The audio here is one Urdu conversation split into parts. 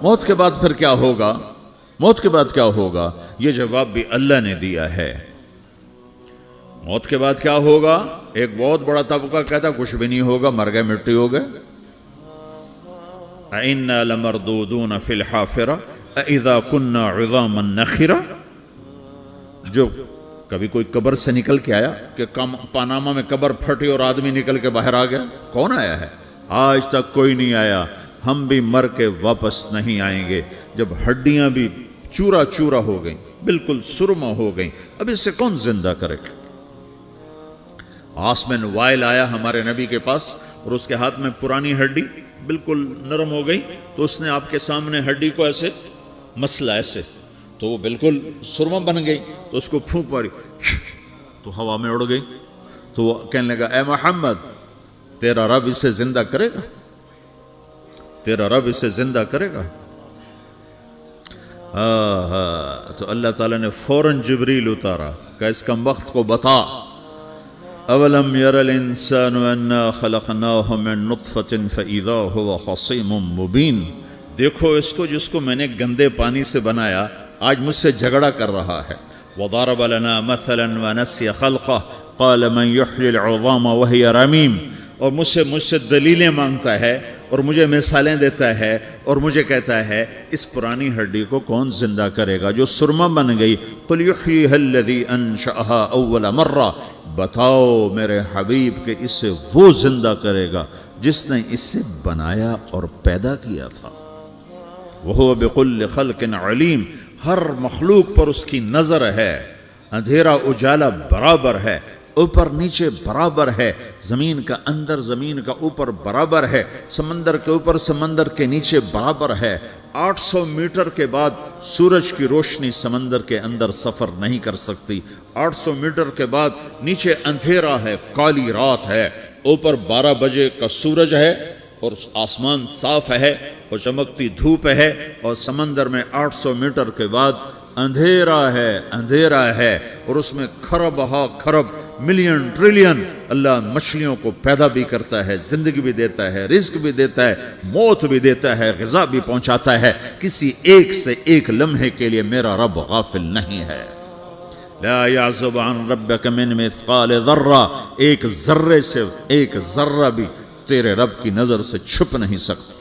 موت کے بعد پھر کیا ہوگا؟ موت کے بعد کیا ہوگا؟ یہ جواب بھی اللہ نے دیا ہے۔ موت کے بعد کیا ہوگا؟ ایک بہت بڑا طبقہ کہتا کچھ بھی نہیں ہوگا، مر گئے، مٹی ہو گئے۔ اِنَّا لَمَرْدُودُونَ فِي الْحَافِرَةِ اِذَا كُنَّا عِظَامًا نَخِرَةً۔ جو کبھی کوئی قبر سے نکل کے آیا کہ پاناما میں قبر پھٹی اور آدمی نکل کے باہر آ گیا؟ کون آیا ہے؟ آج تک کوئی نہیں آیا۔ ہم بھی مر کے واپس نہیں آئیں گے۔ جب ہڈیاں بھی چورا چورا ہو گئیں، بالکل سرما ہو گئیں، اب اس سے کون زندہ کرے گا؟ آسمن وائل آیا ہمارے نبی کے پاس اور اس کے ہاتھ میں پرانی ہڈی بالکل نرم ہو گئی، تو اس نے آپ کے سامنے ہڈی کو ایسے مسلا ایسے، تو وہ بالکل سرما بن گئی، تو اس کو پھونک ماری تو ہوا میں اڑ گئی۔ تو وہ کہنے لگا اے محمد تیرا رب اسے زندہ کرے گا؟ تیرا رب اسے زندہ کرے گا؟ تو اللہ تعالیٰ نے فوراً جبریل اتارا کہ اس کم وقت کو بتا، اولم یر الانسان انا خلقناہ من نطفۃ فاذا هو خصیم مبین۔ دیکھو اس کو جس کو میں نے گندے پانی سے بنایا، آج مجھ سے جھگڑا کر رہا ہے۔ وضرب لنا مثلا ونسی خلقہ قال من یحیی العظام وہی رمیم۔ اور مجھ سے دلیلیں مانگتا ہے اور مجھے مثالیں دیتا ہے اور مجھے کہتا ہے اس پرانی ہڈی کو کون زندہ کرے گا جو سرما بن گئی؟ قل یحییہا الذی انشأہا اول مرہ۔ بتاؤ میرے حبیب کہ اسے وہ زندہ کرے گا جس نے اسے بنایا اور پیدا کیا تھا۔ وہو بکل خلق علیم۔ ہر مخلوق پر اس کی نظر ہے، اندھیرا اجالا برابر ہے، اوپر نیچے برابر ہے، زمین کا اندر زمین کا اوپر برابر ہے، سمندر کے اوپر سمندر کے نیچے برابر ہے۔ 800 میٹر کے بعد سورج کی روشنی سمندر کے اندر سفر نہیں کر سکتی۔ 800 میٹر کے بعد نیچے اندھیرا ہے، کالی رات ہے، اوپر 12 بجے کا سورج ہے اور آسمان صاف ہے اور چمکتی دھوپ ہے، اور سمندر میں 800 میٹر کے بعد اندھیرا ہے اور اس میں کھرب ہا کھرب ملین ٹریلین اللہ مچھلیوں کو پیدا بھی کرتا ہے، زندگی بھی دیتا ہے، رزق بھی دیتا ہے، موت بھی دیتا ہے، غذا بھی پہنچاتا ہے۔ کسی ایک سے ایک لمحے کے لیے میرا رب غافل نہیں ہے۔ لا يعزب عن ربك من مثقال ذرہ، ایک ذرے سے ایک ذرہ بھی تیرے رب کی نظر سے چھپ نہیں سکتا۔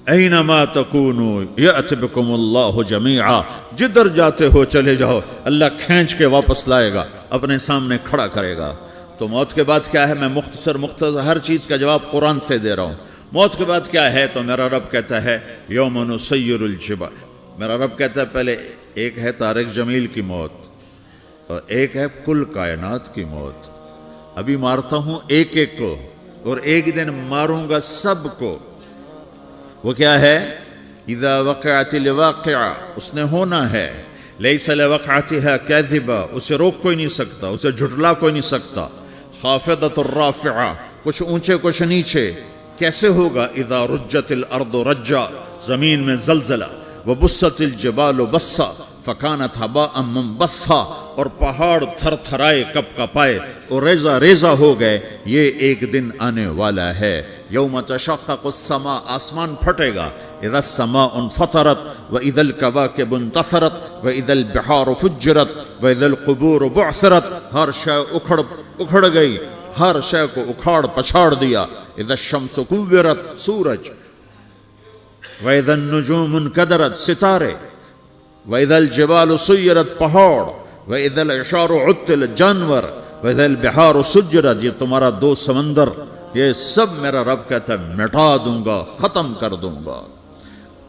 اینما تکونوا یأت بکم اللہ جمیعا، جدھر جاتے ہو چلے جاؤ، اللہ کھینچ کے واپس لائے گا، اپنے سامنے کھڑا کرے گا۔ تو موت کے بعد کیا ہے؟ میں مختصر ہر چیز کا جواب قرآن سے دے رہا ہوں۔ موت کے بعد کیا ہے؟ تو میرا رب کہتا ہے یوم نسیر الجبال۔ میرا رب کہتا ہے پہلے ایک ہے طارق جمیل کی موت اور ایک ہے کل کائنات کی موت۔ ابھی مارتا ہوں ایک ایک کو اور ایک دن ماروں گا سب کو۔ وہ کیا ہے؟ اذا وقعت الواقعہ، اس نے ہونا ہے۔ لیس لوقعتها کاذبہ، اسے روک کوئی نہیں سکتا، اسے جھٹلا کوئی نہیں سکتا۔ خافضۃ الرافعہ، کچھ اونچے کچھ نیچے۔ کیسے ہوگا؟ اذا رجت الارض رجا، زمین میں زلزلہ۔ وبست الجبال بسا فکانت ہباء منبثا، اور پہاڑ تھر تھرائے کپ کپائے اور ریزہ ریزہ ہو گئے۔ یہ ایک دن آنے والا ہے۔ یوم تشقق السماء، آسمان پھٹے گا۔ اذا السماء انفطرت واذا الكواكب انتثرت واذا البحار فجرت واذا القبور بعثرت، ہر شے اکھڑ گئی، ہر شے کو اکھاڑ پچھاڑ دیا۔ اذا الشمس كورت، سورج۔ واذا النجوم انكدرت، ستارے۔ وَإِذَا الْجِبَالُ سُيِّرَتْ، پہاڑ۔ وَإِذَا الْعِشَارُ عُطِّلَتْ، جانور۔ وَإِذَا الْبِحَارُ سُجِّرَتْ، یہ تمہارا دو سمندر، یہ سب میرا رب کہتا ہے مٹا دوں گا، ختم کر دوں گا،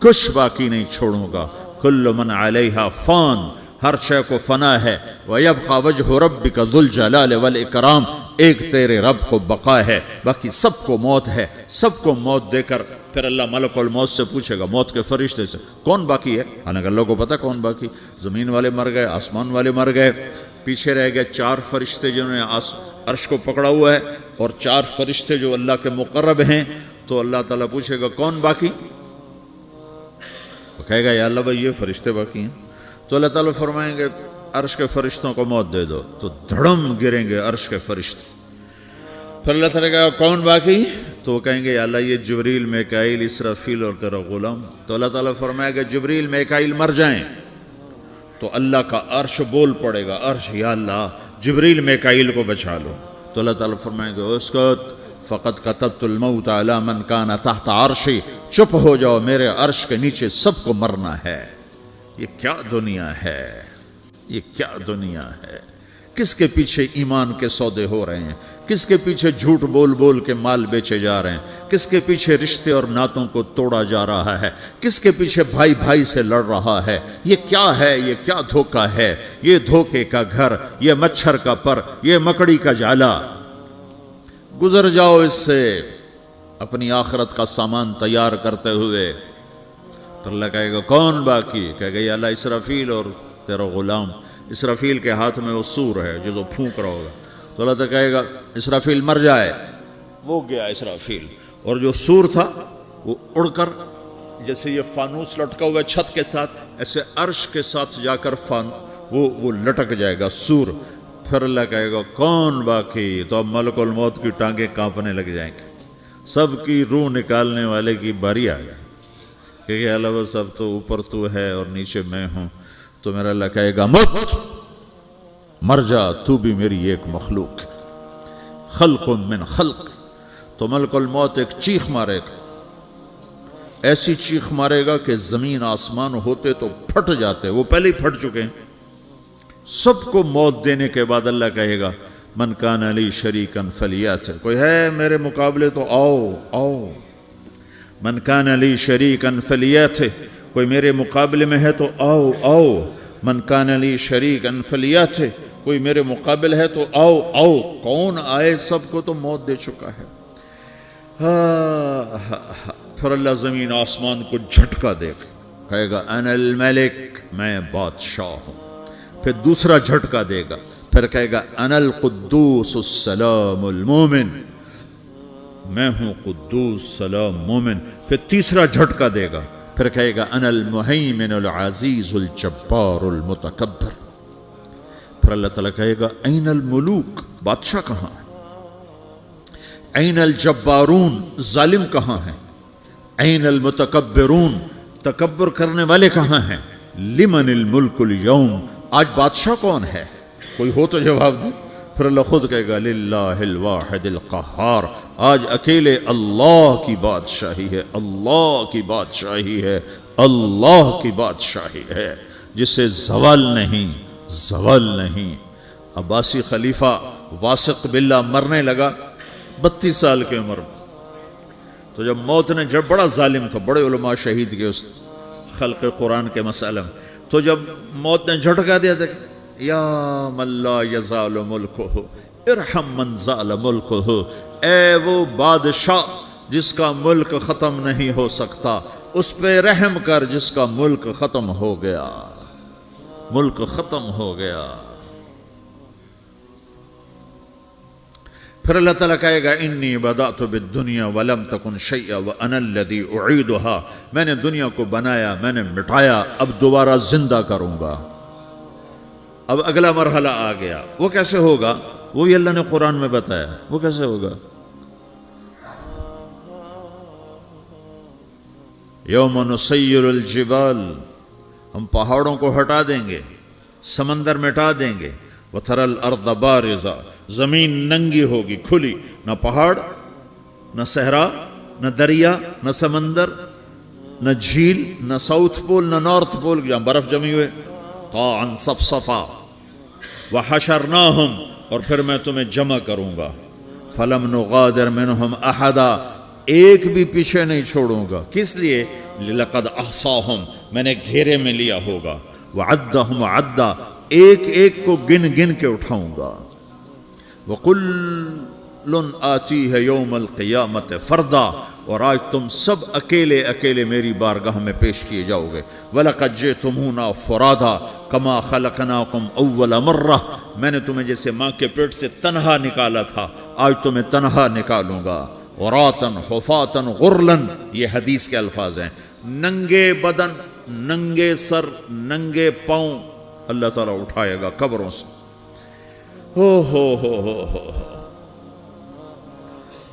کچھ باقی نہیں چھوڑوں گا۔ كُلُّ مَنْ عَلَيْهَا فان، ہر شے کو فنا ہے۔ وَيَبْقَى وَجْهُ رَبِّكَ ذُو الْجَلَالِ وَالْإِكْرَامِ، ایک تیرے رب کو بقا ہے، باقی سب کو موت ہے۔ سب کو موت دے کر پھر اللہ ملک الموت سے پوچھے گا، موت کے فرشتے سے، کون باقی ہے؟ حالانکہ اللہ کو پتا کون باقی۔ زمین والے مر گئے، آسمان والے مر گئے، پیچھے رہ گئے 4 فرشتے جنہوں نے عرش کو پکڑا ہوا ہے، اور 4 فرشتے جو اللہ کے مقرب ہیں۔ تو اللہ تعالیٰ پوچھے گا کون باقی؟ وہ کہے گا یا اللہ بھائی یہ فرشتے باقی ہیں۔ تو اللہ تعالیٰ فرمائیں گے عرش کے فرشتوں کو موت دے دو، تو دھڑم گریں گے عرش کے فرشتے۔ پھر اللہ تعالیٰ کہا کون باقی؟ تو وہ کہیں گے یا اللہ یہ جبریل میکائیل اسرافیل اور تیرا غلام. تو اللہ تعالیٰ فرمائے گا جبریل میکائیل مر جائیں تو اللہ کا عرش بول پڑے گا, عرش یا اللہ جبریل میکائیل کو بچا لو. تو اللہ تعالیٰ فرمائے گا اسکت فقط کتبت الموت علی من کان تحت عرشی, چپ ہو جاؤ میرے عرش کے نیچے سب کو مرنا ہے. یہ کیا دنیا ہے, یہ کیا دنیا ہے. کس کے پیچھے ایمان کے سودے ہو رہے ہیں, کس کے پیچھے جھوٹ بول بول کے مال بیچے جا رہے ہیں, کس کے پیچھے رشتے اور ناتوں کو توڑا جا رہا ہے, کس کے پیچھے بھائی بھائی سے لڑ رہا ہے. یہ کیا ہے, یہ کیا دھوکہ ہے, یہ دھوکے کا گھر, یہ مچھر کا پر, یہ مکڑی کا جالا. گزر جاؤ اس سے اپنی آخرت کا سامان تیار کرتے ہوئے. پھر اللہ کہے گا کون باقی, کہے گا یا اللہ اسرافیل اور تیرا غلام. اسرافیل کے ہاتھ میں وہ سور ہے جو پھونک رہا ہوگا. تو اللہ تعالیٰ کہے گا اسرافیل مر جائے, وہ گیا اسرافیل, اور جو سور تھا وہ اڑ کر جیسے یہ فانوس لٹکا ہوا چھت کے ساتھ ایسے عرش کے ساتھ جا کر وہ لٹک جائے گا سور. پھر اللہ کہے گا کون باقی, تو اب ملک الموت کی ٹانگیں کانپنے لگ جائیں گی, سب کی روح نکالنے والے کی باری آ گئی کہ اللہ وہ سب تو اوپر تو ہے اور نیچے میں ہوں. تو میرا اللہ کہے گا موت مر جا, تو بھی میری ایک مخلوق, خلق من خلق. تو ملک الموت ایک چیخ مارے گا, ایسی چیخ مارے گا کہ زمین آسمان ہوتے تو پھٹ جاتے, وہ پہلے ہی پھٹ چکے ہیں. سب کو موت دینے کے بعد اللہ کہے گا من کان علی شریکن فلیات, کوئی ہے میرے مقابلے تو آؤ آؤ. من کان علی شریکن فلیات, کوئی میرے مقابلے میں ہے تو آؤ آؤ. من کان علی شریکن فلیات, کوئی میرے مقابل ہے تو آؤ آؤ. کون آئے, سب کو تو موت دے چکا ہے. پھر اللہ زمین آسمان کو جھٹکا دے گا, کہے گا انا الملک, میں بادشاہ ہوں. پھر دوسرا جھٹکا دے گا, پھر کہے گا انا القدوس السلام المومن, میں ہوں قدوس سلام مومن. پھر تیسرا جھٹکا دے گا, پھر کہے گا انا المہیمن العزیز الجبار المتکبر. پھر اللہ تعالیٰ کہے گا این الملوک, بادشاہ کہاں ہے؟ این الجبارون, ظالم کہاں ہیں؟ این المتکبرون, تکبر کرنے والے کہاں ہیں؟ لمن الملک اليوم, آج بادشاہ کون ہے؟ کوئی ہو تو جواب دے. پھر اللہ خود کہے گا للہ الواحد القہار, آج اکیلے اللہ کی بادشاہی ہے, اللہ کی بادشاہی ہے, اللہ کی بادشاہی ہے, جسے زوال نہیں, زوال نہیں. عباسی خلیفہ واسق باللہ مرنے لگا 32 سال کی عمر میں. تو جب موت نے, جب بڑا ظالم تھا, بڑے علماء شہید کے اس خلق قرآن کے مسئلہ میں, تو جب موت نے جھٹکا دیا تھا یا من لا یزال ملکہ ارحم من زال ملکہ, اے وہ بادشاہ جس کا ملک ختم نہیں ہو سکتا, اس پہ رحم کر جس کا ملک ختم ہو گیا, ملک ختم ہو گیا. پھر اللہ تعالیٰ کہے گا انی بدأت بالدنیا ولم تکن شیئا وانا الذی اعیدہا, میں نے دنیا کو بنایا, میں نے مٹایا, اب دوبارہ زندہ کروں گا. اب اگلا مرحلہ آ گیا, وہ کیسے ہوگا؟ وہ بھی اللہ نے قرآن میں بتایا. وہ کیسے ہوگا؟ یوم نسیر الجبال, ہم پہاڑوں کو ہٹا دیں گے, سمندر مٹا دیں گے. وتری الارض بارزا, زمین ننگی ہوگی, کھلی, نہ پہاڑ, نہ صحرا, نہ دریا, نہ سمندر, نہ جھیل, نہ ساؤتھ پول, نہ نارتھ پول جہاں برف جمی ہوئے. قاعا صفصفا وحشرناہم, اور پھر میں تمہیں جمع کروں گا. فلم نغادر منہم احدا, ایک بھی پیچھے نہیں چھوڑوں گا. کس لیے؟ لقد احصاہم, میں نے گھیرے میں لیا ہوگا. وعدہم عدا, ایک ایک کو گن گن کے اٹھاؤں گا. وَقُلٌّ آتِيهَ يَوْمَ الْقِيَامَةِ فَرْدًا, اور آج تم سب اکیلے اکیلے میری بارگاہ میں پیش کیے جاؤ گے. وَلَقَدْ جِئْتُمُونَا فُرَادًا كَمَا خَلَقْنَاكُمْ أَوَّلَ مَرَّةٍ, میں نے تمہیں جیسے ماں کے پیٹ سے تنہا نکالا تھا, آج تمہیں تنہا نکالوں گا. عُرَاةً حُفَاةً غُرْلًا, یہ حدیث کے الفاظ ہیں. ننگے بدن, ننگے سر, ننگے پاؤں اللہ تعالیٰ اٹھائے گا قبروں سے. ہو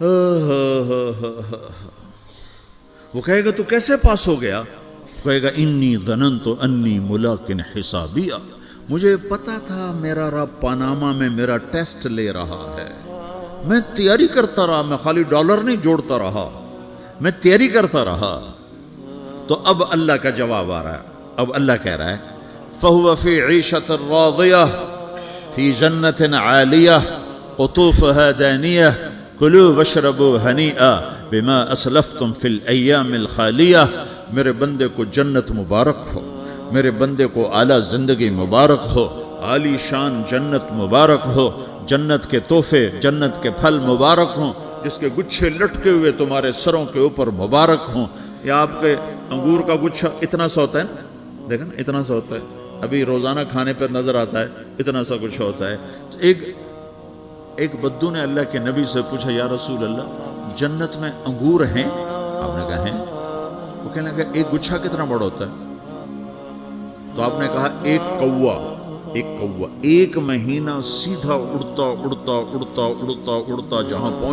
وہ کہے گا تو کیسے پاس ہو گیا؟ کہے گا انی ظننت انی ملاقن حسابیہ، مجھے پتا تھا میرا رب پاناما میں میرا ٹیسٹ لے رہا ہے، میں تیاری کرتا رہا، میں خالی ڈالر نہیں جوڑتا رہا، میں تیاری کرتا رہا۔ تو اب اللہ کا جواب آ رہا ہے، اب اللہ کہہ رہا ہے فَهُوَ فِي عِيشَةٍ رَاضِيَةٍ فِي جَنَّةٍ عَالِيَةٍ قُطُوفُهَا دَانِيَةٌ كُلُوا وَاشْرَبُوا هَنِيئًا بِمَا أَسْلَفْتُمْ فِي الْأَيَّامِ الْخَالِيَةِ، میرے بندے کو جنت مبارک ہو، میرے بندے کو اعلیٰ زندگی مبارک ہو، عالی شان جنت مبارک ہو، جنت کے تحفے، جنت کے پھل مبارک ہوں، جس کے گچھے لٹکے ہوئے تمہارے سروں کے اوپر مبارک ہوں۔ یا آپ کے انگور کا گچھا اتنا سا ہوتا ہے نا، دیکھیں نا اتنا سا ہوتا ہے، ابھی روزانہ کھانے پر نظر آتا ہے، اتنا سا گچھا ہوتا ہے۔ تو ایک بدو نے اللہ کے نبی سے پوچھا یا رسول اللہ جنت میں انگور ہیں؟ آپ نے کہا ہیں۔ وہ کہنے لگا ایک گچھا کتنا بڑا ہوتا ہے؟ تو آپ نے کہا ایک کوا ایک مہینہ سیدھا اڑتا اڑتا اڑتا اڑتا اڑتا جہاں پہنچ